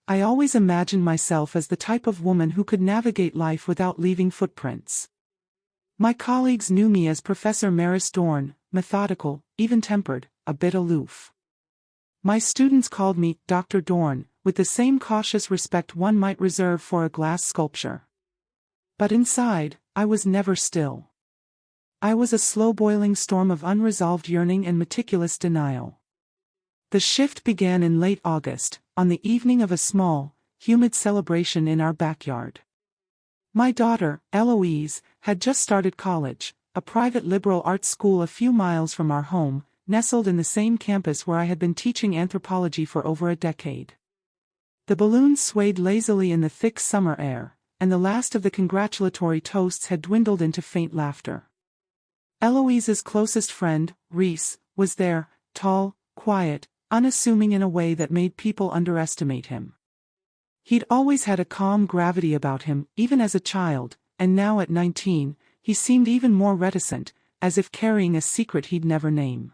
I always imagined myself as the type of woman who could navigate life without leaving footprints. My colleagues knew me as Professor Maris Dorn, methodical, even-tempered, a bit aloof. My students called me Dr. Dorn, with the same cautious respect one might reserve for a glass sculpture. But inside, I was never still. I was a slow-boiling storm of unresolved yearning and meticulous denial. The shift began in late August, on the evening of a small, humid celebration in our backyard. My daughter, Eloise, had just started college, a private liberal arts school a few miles from our home, nestled in the same campus where I had been teaching anthropology for over a decade. The balloons swayed lazily in the thick summer air, and the last of the congratulatory toasts had dwindled into faint laughter. Eloise's closest friend, Reese, was there, tall, quiet, unassuming in a way that made people underestimate him. He'd always had a calm gravity about him, even as a child, and now at 19, he seemed even more reticent, as if carrying a secret he'd never name.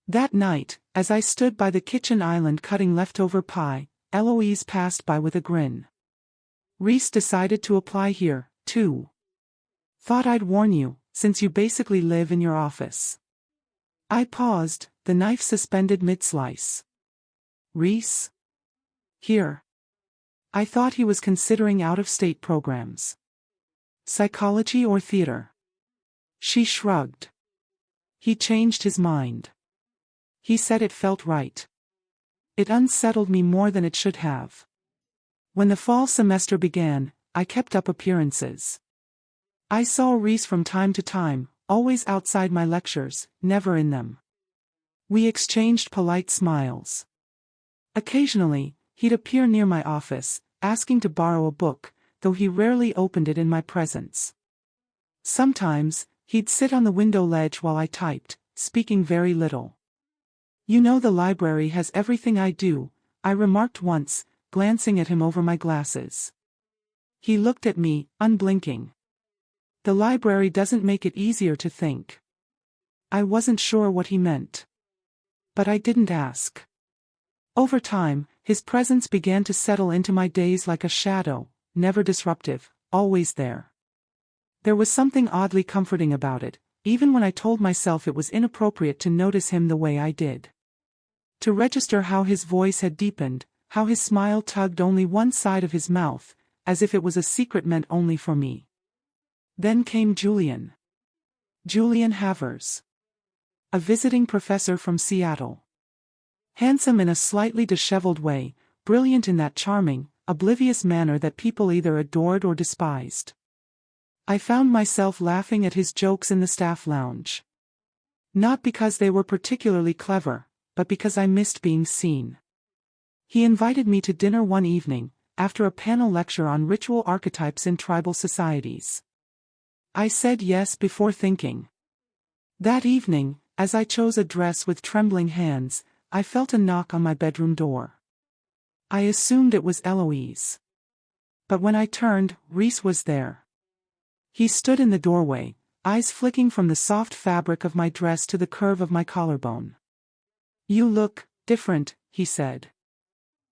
That night, as I stood by the kitchen island cutting leftover pie, Eloise passed by with a grin. "Reese decided to apply here, too. Thought I'd warn you, since you basically live in your office." I paused, the knife suspended mid-slice. "Reese? Here?" I thought he was considering out-of-state programs. Psychology or theater? She shrugged. He changed his mind. He said it felt right. It unsettled me more than it should have. When the fall semester began, I kept up appearances. I saw Reese from time to time, always outside my lectures, never in them. We exchanged polite smiles. Occasionally, he'd appear near my office, asking to borrow a book, though he rarely opened it in my presence. Sometimes, he'd sit on the window ledge while I typed, speaking very little. "You know the library has everything I do," I remarked once, glancing at him over my glasses. He looked at me, unblinking. "The library doesn't make it easier to think." I wasn't sure what he meant. But I didn't ask. Over time, his presence began to settle into my days like a shadow, never disruptive, always there. There was something oddly comforting about it, even when I told myself it was inappropriate to notice him the way I did. To register how his voice had deepened, how his smile tugged only one side of his mouth, as if it was a secret meant only for me. Then came Julian. Julian Havers. A visiting professor from Seattle. Handsome in a slightly disheveled way, brilliant in that charming, oblivious manner that people either adored or despised. I found myself laughing at his jokes in the staff lounge. Not because they were particularly clever, but because I missed being seen. He invited me to dinner one evening, after a panel lecture on ritual archetypes in tribal societies. I said yes before thinking. That evening, as I chose a dress with trembling hands, I felt a knock on my bedroom door. I assumed it was Eloise. But when I turned, Reese was there. He stood in the doorway, eyes flicking from the soft fabric of my dress to the curve of my collarbone. "You look different," he said.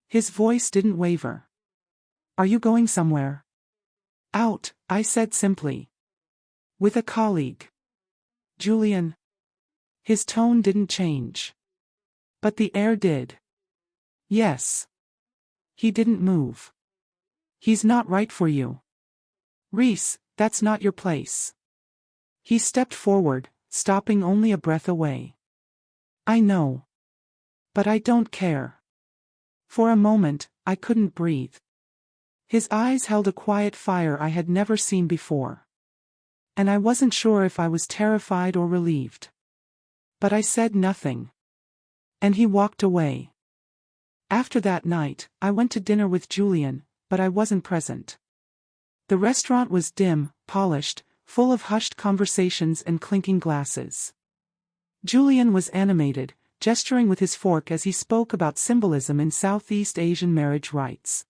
His voice didn't waver. "Are you going somewhere?" "Out," I said simply. "With a colleague." "Julian?" His tone didn't change. But the air did. "Yes." He didn't move. "He's not right for you. Reese, that's not your place." He stepped forward, stopping only a breath away. "I know. But I don't care." For a moment, I couldn't breathe. His eyes held a quiet fire I had never seen before. And I wasn't sure if I was terrified or relieved. But I said nothing. And he walked away. After that night, I went to dinner with Julian, but I wasn't present. The restaurant was dim, polished, full of hushed conversations and clinking glasses. Julian was animated, gesturing with his fork as he spoke about symbolism in Southeast Asian marriage rites.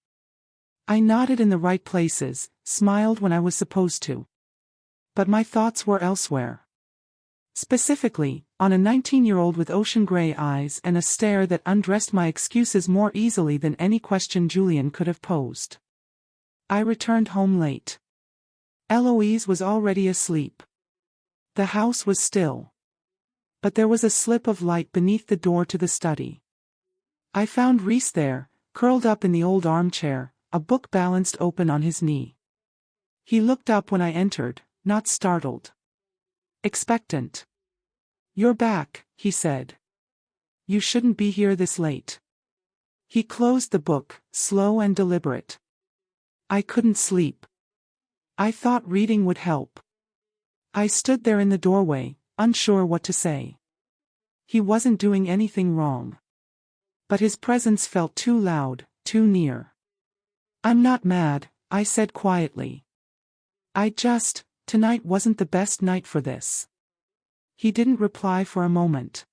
I nodded in the right places, smiled when I was supposed to. But my thoughts were elsewhere. Specifically, on a 19-year-old with ocean gray eyes and a stare that undressed my excuses more easily than any question Julian could have posed. I returned home late. Eloise was already asleep. The house was still. But there was a slip of light beneath the door to the study. I found Rhys there, curled up in the old armchair, a book balanced open on his knee. He looked up when I entered, not startled. Expectant. "You're back," he said. "You shouldn't be here this late." He closed the book, slow and deliberate. I couldn't sleep. I thought reading would help. I stood there in the doorway, unsure what to say. He wasn't doing anything wrong. But his presence felt too loud, too near. "I'm not mad," I said quietly. Tonight wasn't the best night for this." He didn't reply for a moment.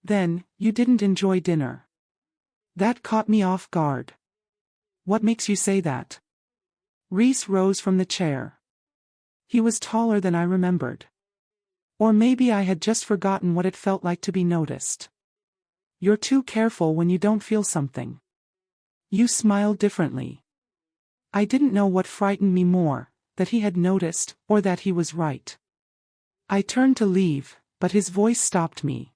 "Then, you didn't enjoy dinner." That caught me off guard. "What makes you say that?" Rhys rose from the chair. He was taller than I remembered. Or maybe I had just forgotten what it felt like to be noticed. "You're too careful when you don't feel something." You smiled differently. I didn't know what frightened me more, that he had noticed, or that he was right. I turned to leave, but his voice stopped me.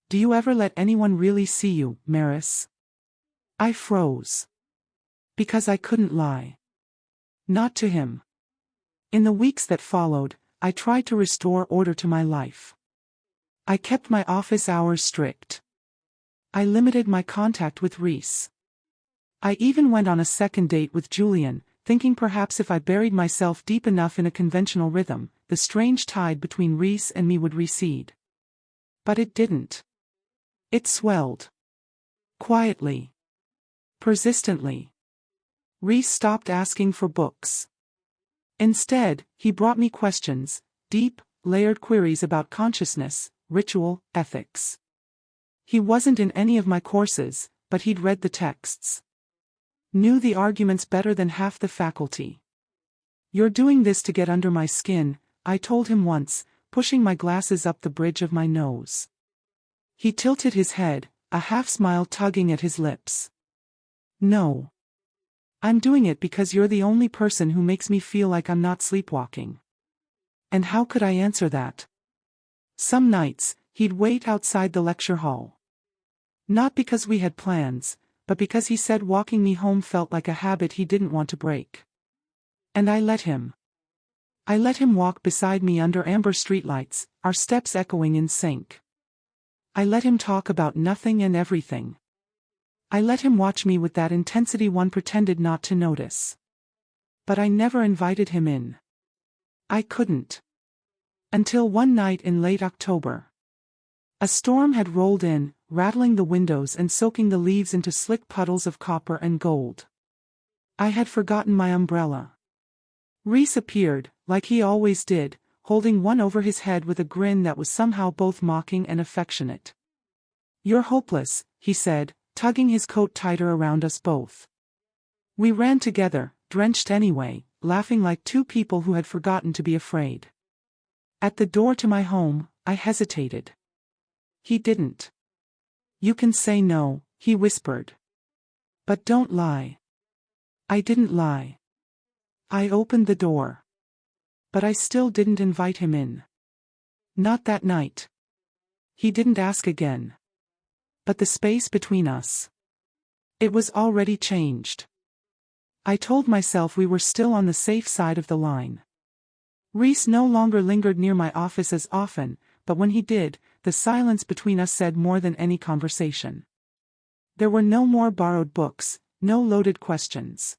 "Do you ever let anyone really see you, Maris?" I froze. Because I couldn't lie. Not to him. In the weeks that followed, I tried to restore order to my life. I kept my office hours strict. I limited my contact with Rhys. I even went on a second date with Julian, thinking perhaps if I buried myself deep enough in a conventional rhythm, the strange tide between Rhys and me would recede. But it didn't. It swelled. Quietly. Persistently. Rhys stopped asking for books. Instead, he brought me questions, deep, layered queries about consciousness, ritual, ethics. He wasn't in any of my courses, but he'd read the texts. Knew the arguments better than half the faculty. "You're doing this to get under my skin," I told him once, pushing my glasses up the bridge of my nose. He tilted his head, a half-smile tugging at his lips. "No. I'm doing it because you're the only person who makes me feel like I'm not sleepwalking." And how could I answer that? Some nights, he'd wait outside the lecture hall. Not because we had plans, but because he said walking me home felt like a habit he didn't want to break. And I let him. I let him walk beside me under amber streetlights, our steps echoing in sync. I let him talk about nothing and everything. I let him watch me with that intensity one pretended not to notice. But I never invited him in. I couldn't. Until one night in late October. A storm had rolled in, rattling the windows and soaking the leaves into slick puddles of copper and gold. I had forgotten my umbrella. Rhys appeared, like he always did, holding one over his head with a grin that was somehow both mocking and affectionate. "You're hopeless," he said, tugging his coat tighter around us both. We ran together, drenched anyway, laughing like two people who had forgotten to be afraid. At the door to my home, I hesitated. He didn't. "You can say no," he whispered. "But don't lie." I didn't lie. I opened the door. But I still didn't invite him in. Not that night. He didn't ask again. But the space between us. It was already changed. I told myself we were still on the safe side of the line. Rhys no longer lingered near my office as often, but when he did, the silence between us said more than any conversation. There were no more borrowed books, no loaded questions.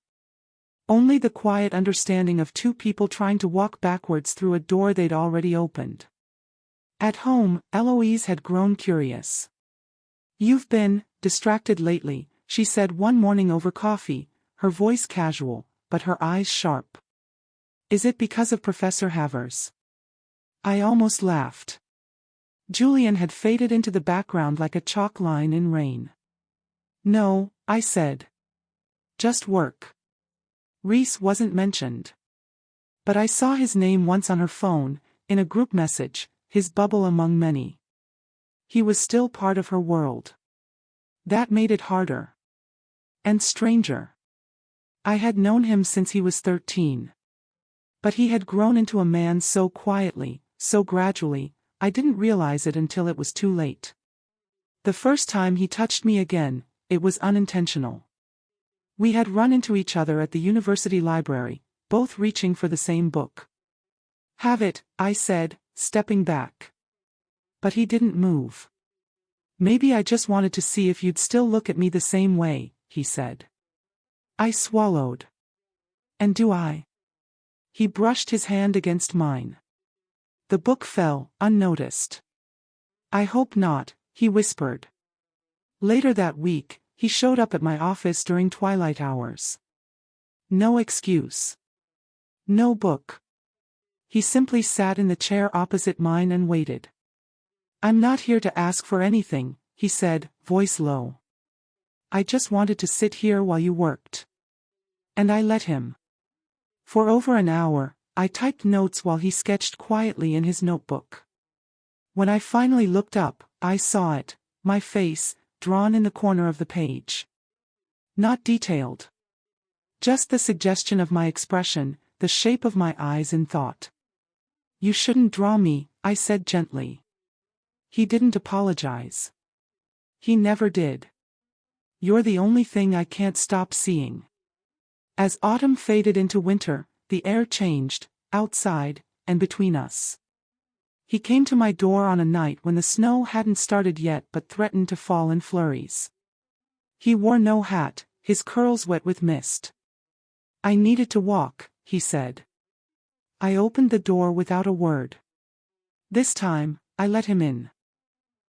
Only the quiet understanding of two people trying to walk backwards through a door they'd already opened. At home, Eloise had grown curious. "You've been distracted lately," she said one morning over coffee, her voice casual, but her eyes sharp. "Is it because of Professor Havers?" I almost laughed. Julian had faded into the background like a chalk line in rain. "No," I said. "Just work." Rhys wasn't mentioned. But I saw his name once on her phone, in a group message, his bubble among many. He was still part of her world. That made it harder. And stranger. I had known him since he was 13. But he had grown into a man so quietly, so gradually, I didn't realize it until it was too late. The first time he touched me again, it was unintentional. We had run into each other at the university library, both reaching for the same book. "Have it," I said, stepping back. But he didn't move. "Maybe I just wanted to see if you'd still look at me the same way," he said. I swallowed. "And do I?" He brushed his hand against mine. The book fell, unnoticed. "I hope not," he whispered. Later that week, he showed up at my office during twilight hours. No excuse. No book. He simply sat in the chair opposite mine and waited. "I'm not here to ask for anything," he said, voice low. "I just wanted to sit here while you worked." And I let him. For over an hour, I typed notes while he sketched quietly in his notebook. When I finally looked up, I saw it, my face, drawn in the corner of the page. Not detailed. Just the suggestion of my expression, the shape of my eyes in thought. "You shouldn't draw me," I said gently. He didn't apologize. He never did. "You're the only thing I can't stop seeing." As autumn faded into winter, the air changed, outside, and between us. He came to my door on a night when the snow hadn't started yet but threatened to fall in flurries. He wore no hat, his curls wet with mist. "I needed to walk," he said. I opened the door without a word. This time, I let him in.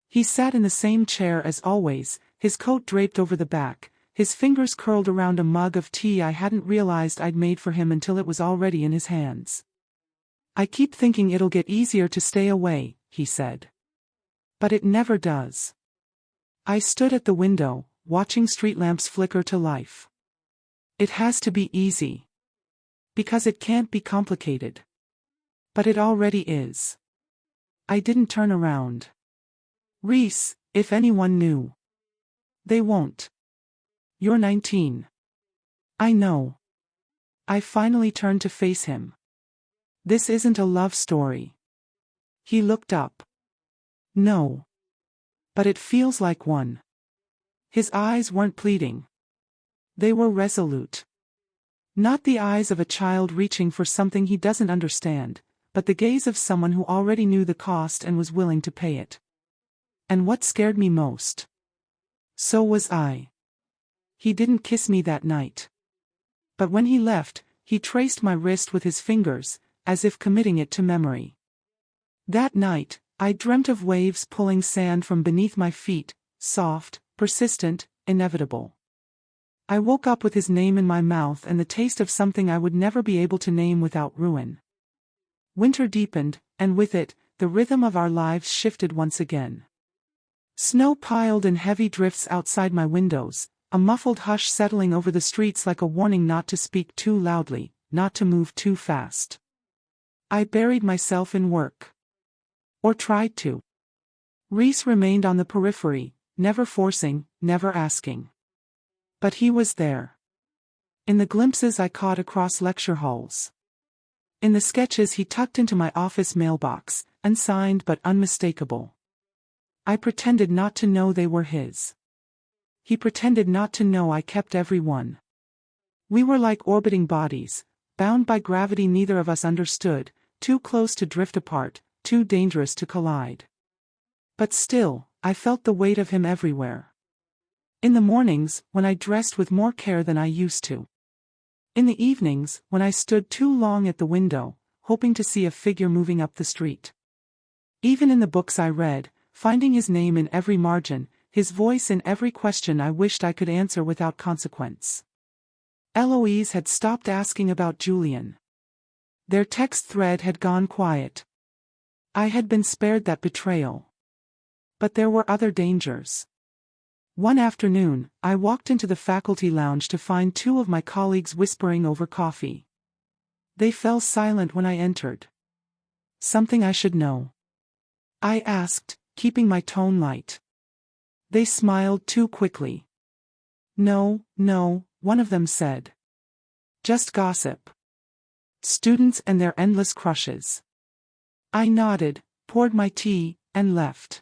He sat in the same chair as always, his coat draped over the back, his fingers curled around a mug of tea I hadn't realized I'd made for him until it was already in his hands. "I keep thinking it'll get easier to stay away," he said. "But it never does." I stood at the window, watching street lamps flicker to life. "It has to be easy. Because it can't be complicated." But it already is. I didn't turn around. "Reese, if anyone knew." "They won't. You're 19. "I know." I finally turned to face him. "This isn't a love story." He looked up. "No. But it feels like one." His eyes weren't pleading. They were resolute. Not the eyes of a child reaching for something he doesn't understand, but the gaze of someone who already knew the cost and was willing to pay it. And what scared me most? So was I. He didn't kiss me that night. But when he left, he traced my wrist with his fingers, as if committing it to memory. That night, I dreamt of waves pulling sand from beneath my feet, soft, persistent, inevitable. I woke up with his name in my mouth and the taste of something I would never be able to name without ruin. Winter deepened, and with it, the rhythm of our lives shifted once again. Snow piled in heavy drifts outside my windows, a muffled hush settling over the streets like a warning not to speak too loudly, not to move too fast. I buried myself in work. Or tried to. Reese remained on the periphery, never forcing, never asking. But he was there. In the glimpses I caught across lecture halls. In the sketches he tucked into my office mailbox, unsigned but unmistakable. I pretended not to know they were his. He pretended not to know I kept every one. We were like orbiting bodies, bound by gravity neither of us understood, too close to drift apart, too dangerous to collide. But still, I felt the weight of him everywhere. In the mornings, when I dressed with more care than I used to. In the evenings, when I stood too long at the window, hoping to see a figure moving up the street. Even in the books I read, finding his name in every margin, his voice in every question I wished I could answer without consequence. Eloise had stopped asking about Julian. Their text thread had gone quiet. I had been spared that betrayal. But there were other dangers. One afternoon, I walked into the faculty lounge to find two of my colleagues whispering over coffee. They fell silent when I entered. Something I should know. I asked, keeping my tone light. They smiled too quickly. No, no, one of them said. Just gossip. Students and their endless crushes. I nodded, poured my tea, and left.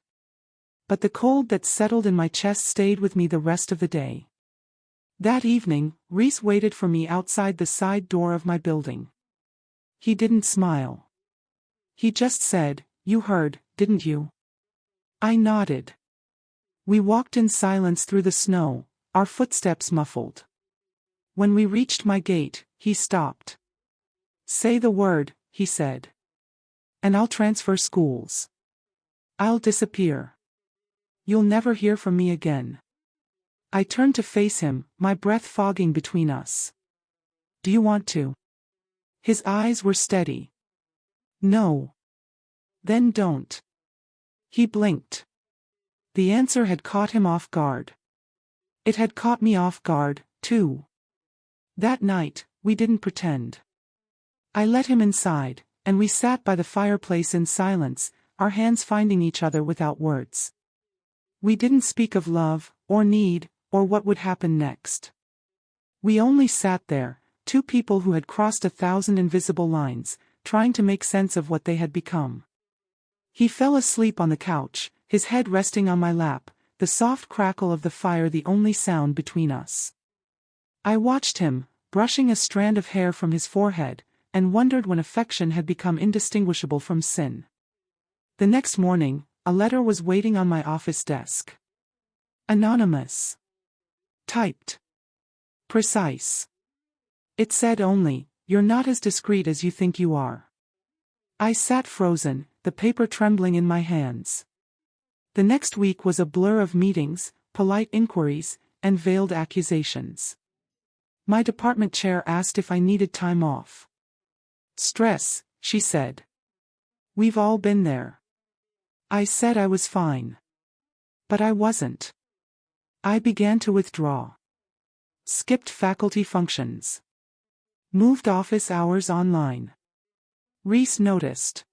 But the cold that settled in my chest stayed with me the rest of the day. That evening, Reese waited for me outside the side door of my building. He didn't smile. He just said, "You heard, didn't you?" I nodded. We walked in silence through the snow, our footsteps muffled. When we reached my gate, he stopped. "Say the word," he said. "And I'll transfer schools. I'll disappear. You'll never hear from me again." I turned to face him, my breath fogging between us. "Do you want to?" His eyes were steady. "No." "Then don't." He blinked. The answer had caught him off guard. It had caught me off guard, too. That night, we didn't pretend. I let him inside, and we sat by the fireplace in silence, our hands finding each other without words. We didn't speak of love, or need, or what would happen next. We only sat there, two people who had crossed 1,000 invisible lines, trying to make sense of what they had become. He fell asleep on the couch, his head resting on my lap, the soft crackle of the fire the only sound between us. I watched him, brushing a strand of hair from his forehead, and wondered when affection had become indistinguishable from sin. The next morning, a letter was waiting on my office desk. Anonymous. Typed. Precise. It said only, "You're not as discreet as you think you are." I sat frozen, the paper trembling in my hands. The next week was a blur of meetings, polite inquiries, and veiled accusations. My department chair asked if I needed time off. "Stress," she said. "We've all been there." I said I was fine. But I wasn't. I began to withdraw. Skipped faculty functions. Moved office hours online. Reese noticed.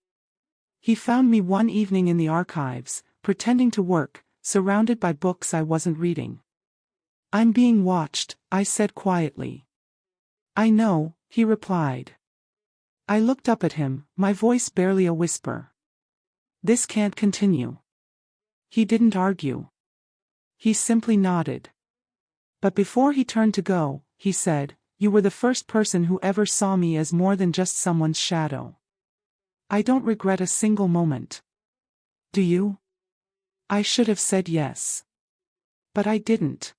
He found me one evening in the archives, pretending to work, surrounded by books I wasn't reading. "I'm being watched," I said quietly. "I know," he replied. I looked up at him, my voice barely a whisper. "This can't continue." He didn't argue. He simply nodded. But before he turned to go, he said, "You were the first person who ever saw me as more than just someone's shadow." I don't regret a single moment. Do you? I should have said yes. But I didn't.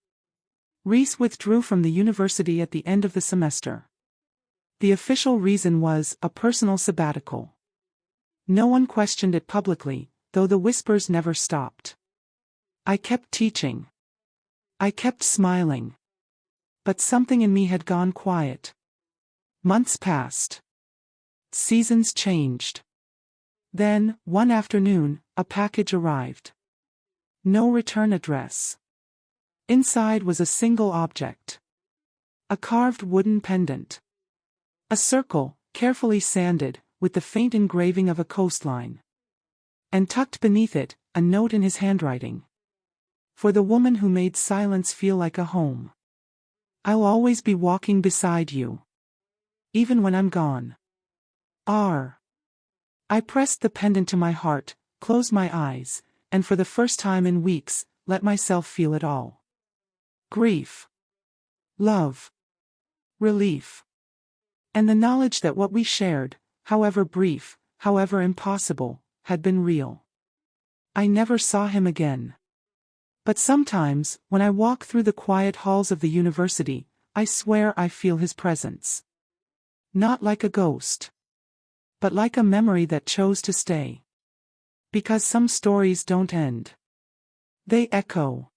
Reese withdrew from the university at the end of the semester. The official reason was a personal sabbatical. No one questioned it publicly, though the whispers never stopped. I kept teaching. I kept smiling. But something in me had gone quiet. Months passed. Seasons changed. Then, one afternoon, a package arrived. No return address. Inside was a single object. A carved wooden pendant. A circle, carefully sanded, with the faint engraving of a coastline. And tucked beneath it, a note in his handwriting. "For the woman who made silence feel like a home. I'll always be walking beside you. Even when I'm gone. R." I pressed the pendant to my heart, closed my eyes, and for the first time in weeks, let myself feel it all. Grief. Love. Relief. And the knowledge that what we shared, however brief, however impossible, had been real. I never saw him again. But sometimes, when I walk through the quiet halls of the university, I swear I feel his presence. Not like a ghost. But like a memory that chose to stay. Because some stories don't end. They echo.